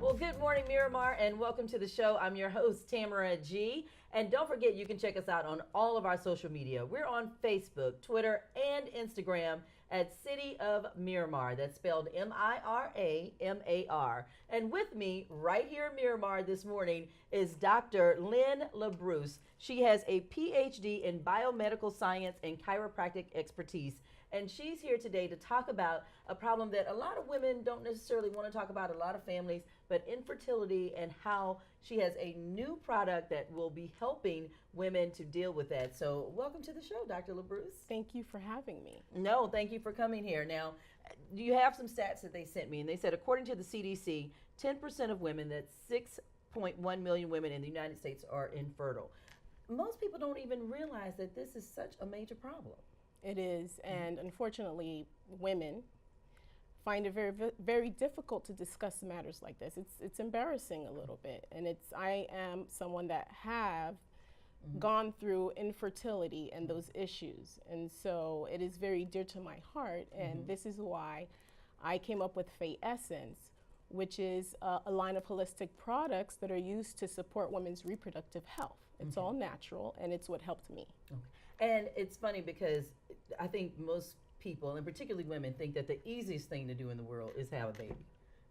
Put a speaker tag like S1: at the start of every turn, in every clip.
S1: Well, good morning, Miramar, and welcome to the show. I'm your host, Tamara G. And don't forget, you can check us out on all of our social media. We're on Facebook, Twitter, and Instagram at City of Miramar. That's spelled Miramar. And with me right here in Miramar this morning is Dr. Lynn LaBruce. She has a PhD in biomedical science and chiropractic expertise. And she's here today to talk about a problem that a lot of women don't necessarily want to talk about, a lot of families, but infertility, and how she has a new product that will be helping women to deal with that. So welcome to the show, Dr. LaBruce.
S2: Thank you for having me.
S1: No, thank you for coming here. Now, you have some stats that they sent me, and they said according to the CDC, 10% of women, that's 6.1 million women in the United States, are infertile. Most people don't even realize that this is such a major problem.
S2: It is, and unfortunately, women find it very, very difficult to discuss matters like this. It's embarrassing a little bit, and I am someone that have gone through infertility and those issues, and so it is very dear to my heart, and this is why I came up with Faye Essence, which is a line of holistic products that are used to support women's reproductive health. It's all natural, and it's what helped me.
S1: Okay. And it's funny because I think most people, and particularly women, think that the easiest thing to do in the world is have a baby.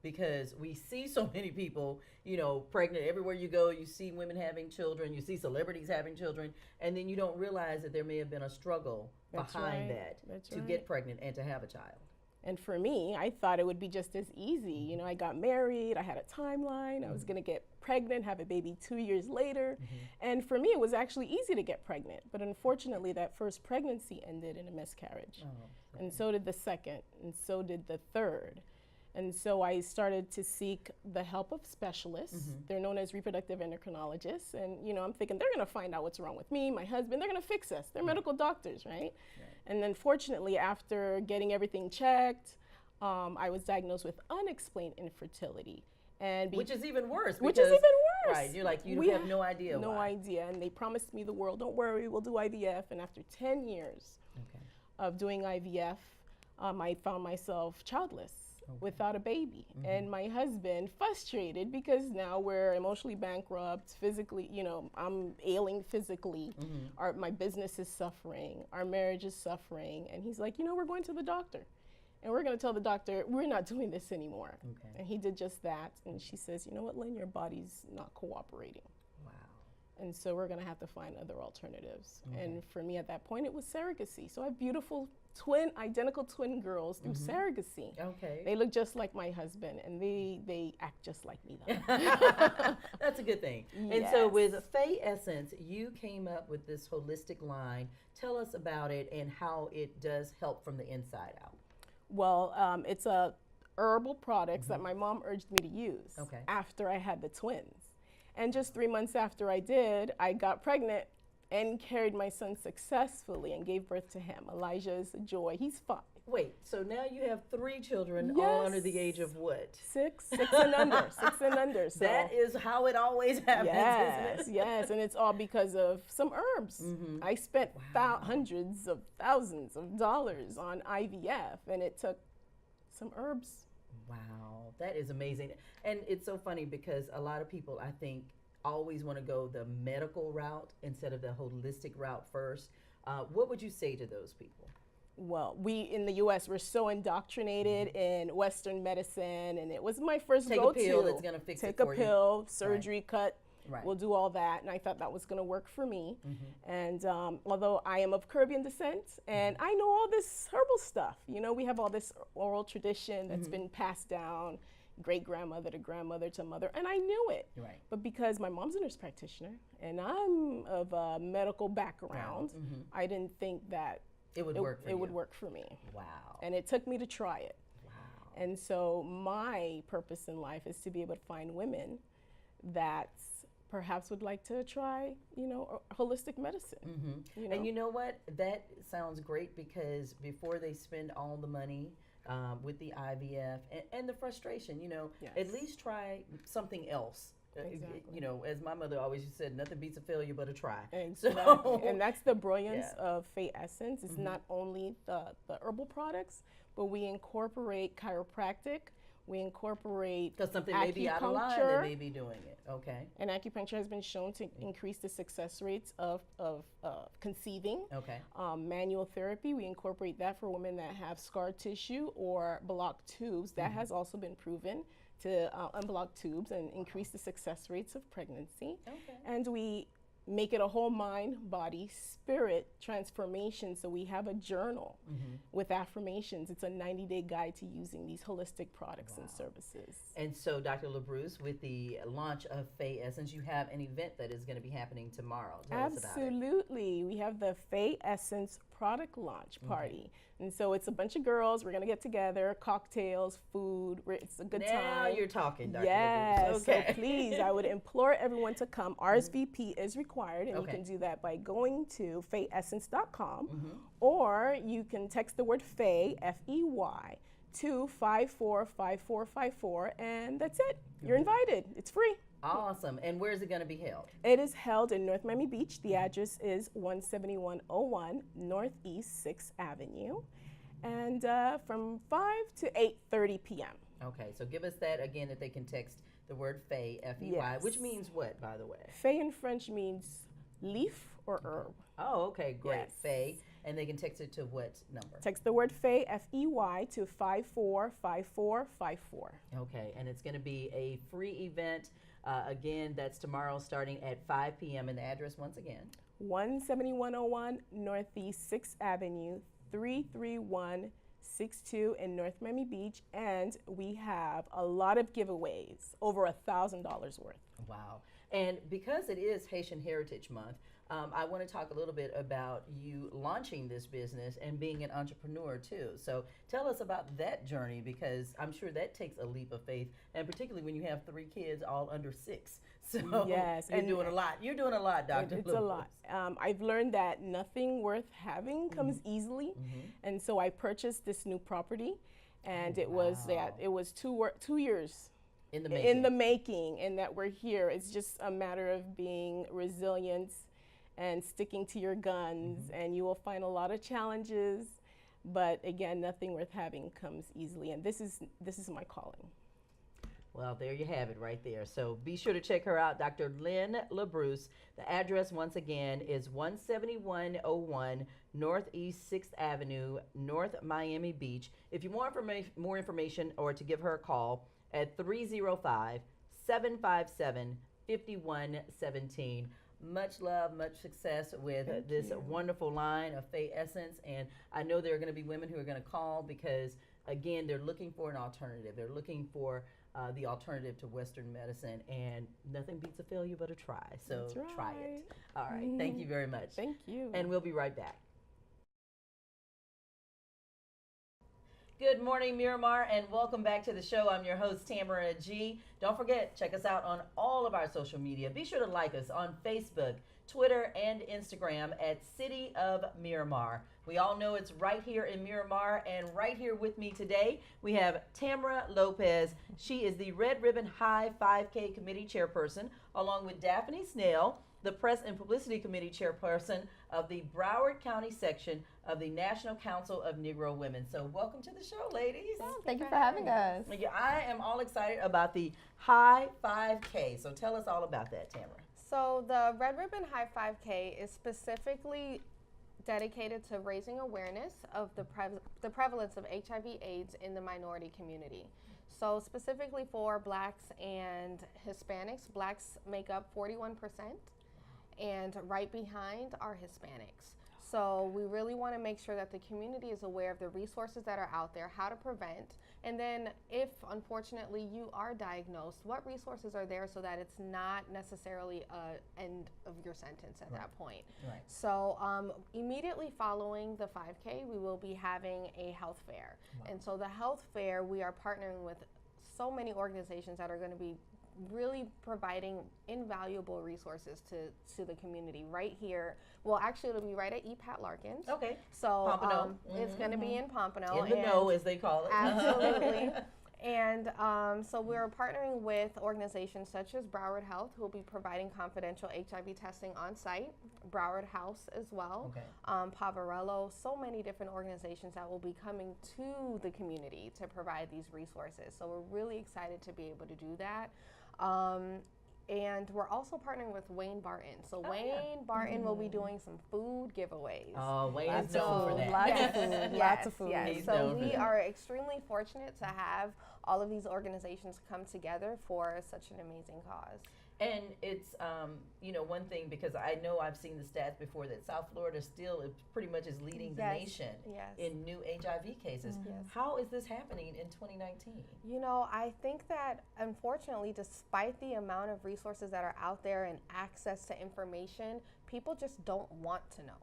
S1: Because we see so many people, you know, pregnant. Everywhere you go, you see women having children, you see celebrities having children, and then you don't realize that there may have been a struggle behind that to get pregnant and to have a child.
S2: And for me, I thought it would be just as easy. You know, I got married, I had a timeline, I was gonna get pregnant, have a baby 2 years later. And for me, it was actually easy to get pregnant. But unfortunately, that first pregnancy ended in a miscarriage. And so did the second, and so did the third. And so I started to seek the help of specialists. They're known as reproductive endocrinologists. And, you know, I'm thinking they're gonna find out what's wrong with me, my husband, they're gonna fix us. They're medical doctors, right? And then fortunately, after getting everything checked, I was diagnosed with unexplained infertility. And
S1: which is even worse.
S2: Which is even worse.
S1: Right, you're like, you have no idea
S2: No
S1: why.
S2: idea, and they promised me the world, don't worry, we'll do IVF. And after 10 years of doing IVF, I found myself childless. Without a baby. And my husband frustrated because now we're emotionally bankrupt, physically, you know, I'm ailing physically. My business is suffering, our marriage is suffering. And he's like, you know, we're going to the doctor. And we're going to tell the doctor, we're not doing this anymore. And he did just that. And she says, you know what, Lynn, your body's not cooperating. And so we're going to have to find other alternatives. And for me at that point, it was surrogacy. So I have beautiful identical twin girls through surrogacy. They look just like my husband, and they act just like me though.
S1: That's a good thing.
S2: Yes.
S1: And so with Faye Essence, you came up with this holistic line. Tell us about it and how it does help from the inside out.
S2: Well, it's a herbal products that my mom urged me to use after I had the twins. And just 3 months after I did, I got pregnant and carried my son successfully and gave birth to him. Elijah is a joy. He's 5.
S1: Wait, so now you have 3 children, all under the age of what?
S2: 6 and under, 6 and under. So
S1: that is how it always happens, isn't it?
S2: Yes, and it's all because of some herbs. I spent hundreds of thousands of dollars on IVF, and it took some herbs.
S1: Wow, that is amazing. And it's so funny because a lot of people, I think, always want to go the medical route instead of the holistic route first. What would you say to those people?
S2: Well, we in the U.S., we're so indoctrinated in Western medicine, and it was my first go-to.
S1: Take a pill that's going to fix it for you.
S2: Take a pill, surgery, cut. We'll do all that, and I thought that was going to work for me. And although I am of Caribbean descent, and I know all this herbal stuff, you know, we have all this oral tradition that's been passed down, great-grandmother to grandmother to mother, and I knew it. But because my mom's a nurse practitioner, and I'm of a medical background, I didn't think that it would work for me.
S1: Wow.
S2: And it took me to try it.
S1: Wow.
S2: And so my purpose in life is to be able to find women that perhaps would like to try, you know, holistic medicine. You know?
S1: And you know what? That sounds great because before they spend all the money with the IVF and the frustration, you know, at least try something else. You know, as my mother always said, nothing beats a failure but a try.
S2: Exactly. And that's the brilliance of Faye Essence. It's not only the herbal products, but we incorporate chiropractic We incorporate
S1: Because something may be out of line,
S2: acupuncture.
S1: they may be doing it. Okay.
S2: And acupuncture has been shown to increase the success rates of conceiving.
S1: Okay.
S2: Manual therapy, we incorporate that for women that have scar tissue or blocked tubes. That has also been proven to unblock tubes and increase the success rates of pregnancy.
S1: Okay.
S2: And we make it a whole mind, body, spirit transformation. So we have a journal with affirmations. It's a 90-day guide to using these holistic products and services.
S1: And so, Dr. LaBruce, with the launch of Faye Essence, you have an event that is going to be happening tomorrow. Tell us about it.
S2: Absolutely. We have the Faye Essence product launch party. And so it's a bunch of girls. We're going to get together, cocktails, food. It's a good time.
S1: Now you're talking, Dr.
S2: Yes.
S1: LaBruce. Okay.
S2: So please, I would implore everyone to come. RSVP is required, and you can do that by going to FayeEssence.com, or you can text the word Faye, F-E-Y, to 545454, and that's it. You're invited. It's free.
S1: Awesome. And where is it going to be held?
S2: It is held in North Miami Beach. The address is 17101 Northeast 6th Avenue, and from 5 to 8:30 p.m.
S1: Okay, so give us that again, that they can text the word Faye, F-E-Y, which means what, by the way?
S2: Faye in French means leaf or herb.
S1: Oh, okay, great.
S2: Yes.
S1: Faye. And they can text it to what number?
S2: Text the word Faye, F-E-Y, to 545454.
S1: Okay, and it's going to be a free event. Again, that's tomorrow starting at 5 p.m. And the address once again?
S2: 17101 Northeast 6th Avenue, 33162 in North Miami Beach. And we have a lot of giveaways, over $1,000 worth.
S1: Wow. And because it is Haitian Heritage Month, I want to talk a little bit about you launching this business and being an entrepreneur too. So tell us about that journey, because I'm sure that takes a leap of faith, and particularly when you have 3 kids all under 6. So
S2: yes,
S1: you're doing a lot. You're doing a lot, Dr.
S2: It's a lot. I've learned that nothing worth having comes easily, and so I purchased this new property, and it was 2 years.
S1: In the making.
S2: In the making, and that we're here. It's just a matter of being resilient and sticking to your guns, and you will find a lot of challenges, but again, nothing worth having comes easily, and this is my calling.
S1: Well, there you have it right there. So be sure to check her out, Dr. Lynn LaBruce. The address, once again, is 17101 Northeast 6th Avenue, North Miami Beach. If you want more information or to give her a call at 305-757-5117. Much love, much success with this wonderful line of Faye Essence. And I know there are going to be women who are going to call because, again, they're looking for an alternative. They're looking for the alternative to Western medicine, and nothing beats a failure but a try. So try it. All right. Thank you very much.
S2: Thank you.
S1: And we'll be right back. Good morning, Miramar, and welcome back to the show. I'm your host, Tamara G. Don't forget, check us out on all of our social media. Be sure to like us on Facebook, Twitter, and Instagram at City of Miramar. We all know it's right here in Miramar, and right here with me today, we have Tamara Lopez. She is the Red Ribbon High 5K Committee Chairperson, along with Daphne Snell, the Press and Publicity Committee Chairperson of the Broward County section of the National Council of Negro Women. So welcome to the show, ladies.
S3: Thank you for having us.
S1: I am all excited about the High 5K. So tell us all about that, Tamara.
S3: So the Red Ribbon High 5K is specifically dedicated to raising awareness of the prevalence of HIV/AIDS in the minority community. So specifically for Blacks and Hispanics, Blacks make up 41%. And right behind are Hispanics. So we really want to make sure that the community is aware of the resources that are out there, how to prevent, and then if unfortunately you are diagnosed, what resources are there so that it's not necessarily an end of your sentence at that point.
S1: Right.
S3: So immediately following the 5K, we will be having a health fair. Wow. And so the health fair, we are partnering with so many organizations that are going to be really providing invaluable resources to the community right here. Well, actually, it'll be right at EPAT Larkins.
S1: Okay.
S3: So
S1: Pompano.
S3: It's going to be in Pompano.
S1: In the know, as they call it.
S3: Absolutely. And so we're partnering with organizations such as Broward Health, who will be providing confidential HIV testing on site, Broward House as well, Poverello, so many different organizations that will be coming to the community to provide these resources. So we're really excited to be able to do that. And we're also partnering with Wayne Barton. So Wayne Barton will be doing some food giveaways.
S1: Oh, Wayne is known for that.
S2: Lots of food. Lots of food.
S3: Yes.
S1: He's
S3: So
S1: known for
S3: we
S1: that.
S3: are extremely fortunate to have all of these organizations come together for such an amazing cause.
S1: And it's, you know, one thing, because I know I've seen the stats before that South Florida still pretty much is leading the nation in new HIV cases. How is this happening in 2019?
S3: You know, I think that unfortunately, despite the amount of resources that are out there and access to information, people just don't want to know.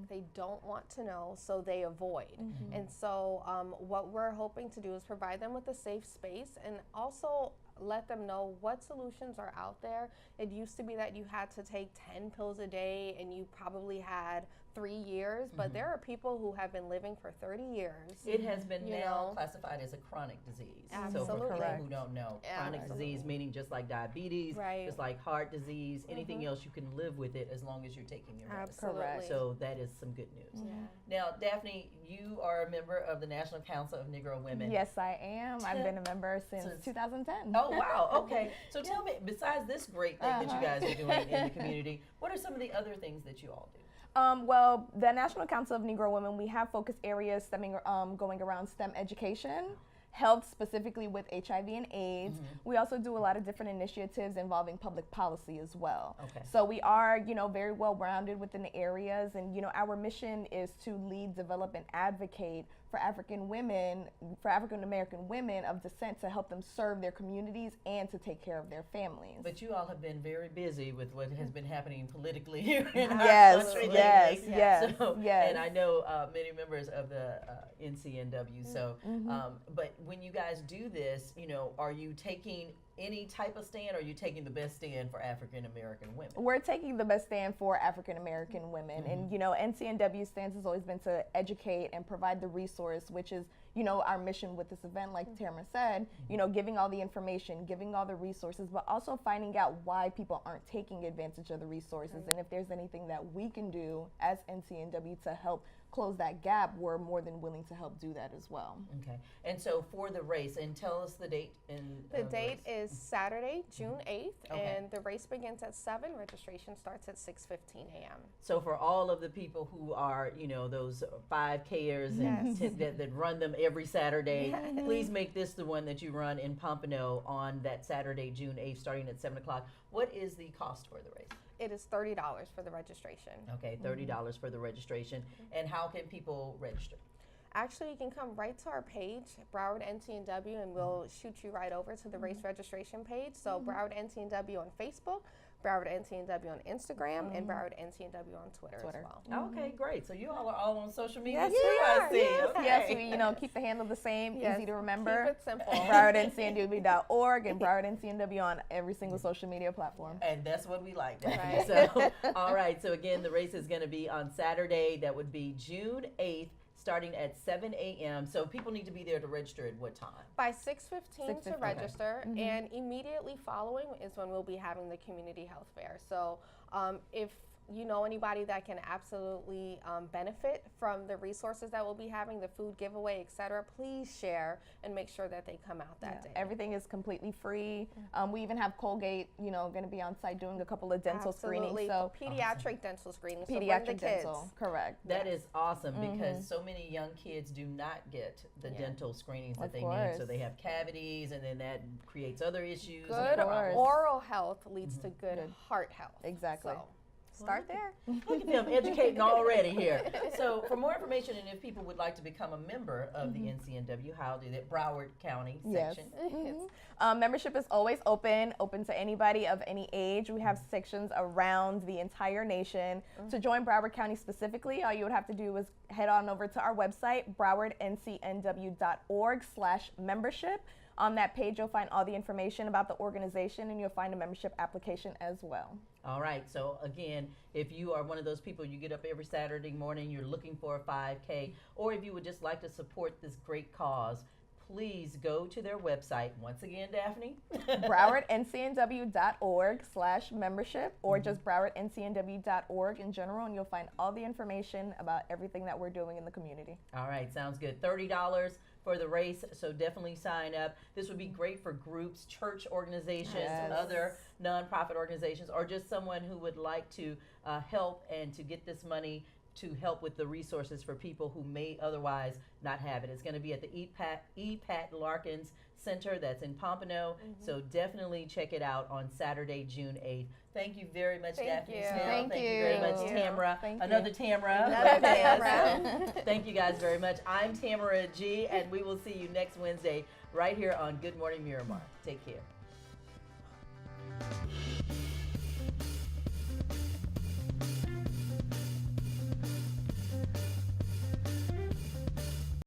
S3: They don't want to know, so they avoid. And so what we're hoping to do is provide them with a safe space and also let them know what solutions are out there. It used to be that you had to take 10 pills a day and you probably had 3 years, but there are people who have been living for 30 years.
S1: It has been now classified as a chronic disease.
S3: Absolutely.
S1: So for people who don't know, chronic disease meaning just like diabetes, just like heart disease, anything else, you can live with it as long as you're taking your medicine.
S3: Absolutely.
S1: So that is some good news. Now, Daphne, you are a member of the National Council of Negro Women.
S4: Yes, I am. I've been a member since 2010.
S1: Oh, wow. Okay. So tell me, besides this great thing that you guys are doing in the community, what are some of the other things that you all do?
S4: Well, the National Council of Negro Women, we have focus areas going around STEM education, health specifically with HIV and AIDS. We also do a lot of different initiatives involving public policy as well. So we are, you know, very well rounded within the areas, and you know, our mission is to lead, develop, and advocate for African women, for African American women of descent, to help them serve their communities and to take care of their families.
S1: But you all have been very busy with what has been happening politically here in our country lately. And I know many members of the NCNW. So, but when you guys do this, you know, are you taking any type of stand, or are you taking the best stand for African American women?
S4: We're taking the best stand for African American women. And, you know, NCNW stance has always been to educate and provide the resource, which is, you know, our mission with this event, like Tamara said, you know, giving all the information, giving all the resources, but also finding out why people aren't taking advantage of the resources. And if there's anything that we can do as NCNW to help close that gap, we're more than willing to help do that as well.
S1: Okay. And so for the race, and tell us the date.
S3: The date is Saturday, June 8th, and the race begins at 7. Registration starts at 6:15 a.m.
S1: So for all of the people who are, you know, those 5Kers and that run them every Saturday, please make this the one that you run in Pompano on that Saturday, June 8th, starting at 7 o'clock. What is the cost for the race?
S3: It is $30 for the registration.
S1: Okay, $30 for the registration. And how can people register?
S3: Actually, you can come right to our page, Broward NCNW, and we'll shoot you right over to the race registration page. So Broward NCNW on Facebook, Broward NCNW on Instagram, and Broward NCNW on Twitter as well.
S1: Okay, great. So you all are all on social media
S4: Yes,
S1: too, I see. Okay.
S4: Yes, we, you know, keep the handle the same, easy to remember.
S3: Keep it simple.
S4: BrowardNCNW.org and Broward NCNW on every single social media platform.
S1: And that's what we like. So, all right. So again, the race is going to be on Saturday. That would be June 8th. Starting at 7 a.m. So people need to be there to register at what time?
S3: By 6:15 to register, and immediately following is when we'll be having the community health fair. So if you know anybody that can absolutely benefit from the resources that we'll be having, the food giveaway, etc., please share and make sure that they come out that day.
S4: Everything is completely free. We even have Colgate, you know, going to be on site doing a couple of dental screenings. So
S3: pediatric dental screenings.
S4: Pediatric
S3: so bring the kids.
S4: dental, correct.
S1: That is awesome, because so many young kids do not get the dental screenings that they need. So they have cavities, and then that creates other issues.
S3: Good oral health leads to good heart health.
S4: Exactly.
S3: So start there.
S1: Look at them educating already here. So for more information, and if people would like to become a member of the NCNW, how do they? Broward County section.
S4: Membership is always open to anybody of any age. We have sections around the entire nation. To join Broward County specifically, all you would have to do is head on over to our website, browardncnw.org/membership. On that page, you'll find all the information about the organization, and you'll find a membership application as well.
S1: All right. So again, if you are one of those people, you get up every Saturday morning, you're looking for a 5K, or if you would just like to support this great cause, please go to their website. Once again, Daphne.
S4: BrowardNCNW.org/membership, or just BrowardNCNW.org in general, and you'll find all the information about everything that we're doing in the community.
S1: All right, sounds good. $30 for the race, so definitely sign up. This would be great for groups, church organizations,
S4: Yes.
S1: other nonprofit organizations, or just someone who would like to help and to get this money to help with the resources for people who may otherwise not have it. It's going to be at the E.Pat Larkins Center that's in Pompano, so definitely check it out on Saturday, June 8th. Thank you very much, Daphne Snell.
S3: Thank
S1: you
S3: you.
S1: very much,
S3: Thank you.
S1: Tamara.
S4: Thank you.
S1: Another Tamara.
S3: Another
S1: Yes.
S3: Tamara.
S1: Thank you guys very much. I'm Tamara G, and we will see you next Wednesday right here on Good Morning Miramar. Take care.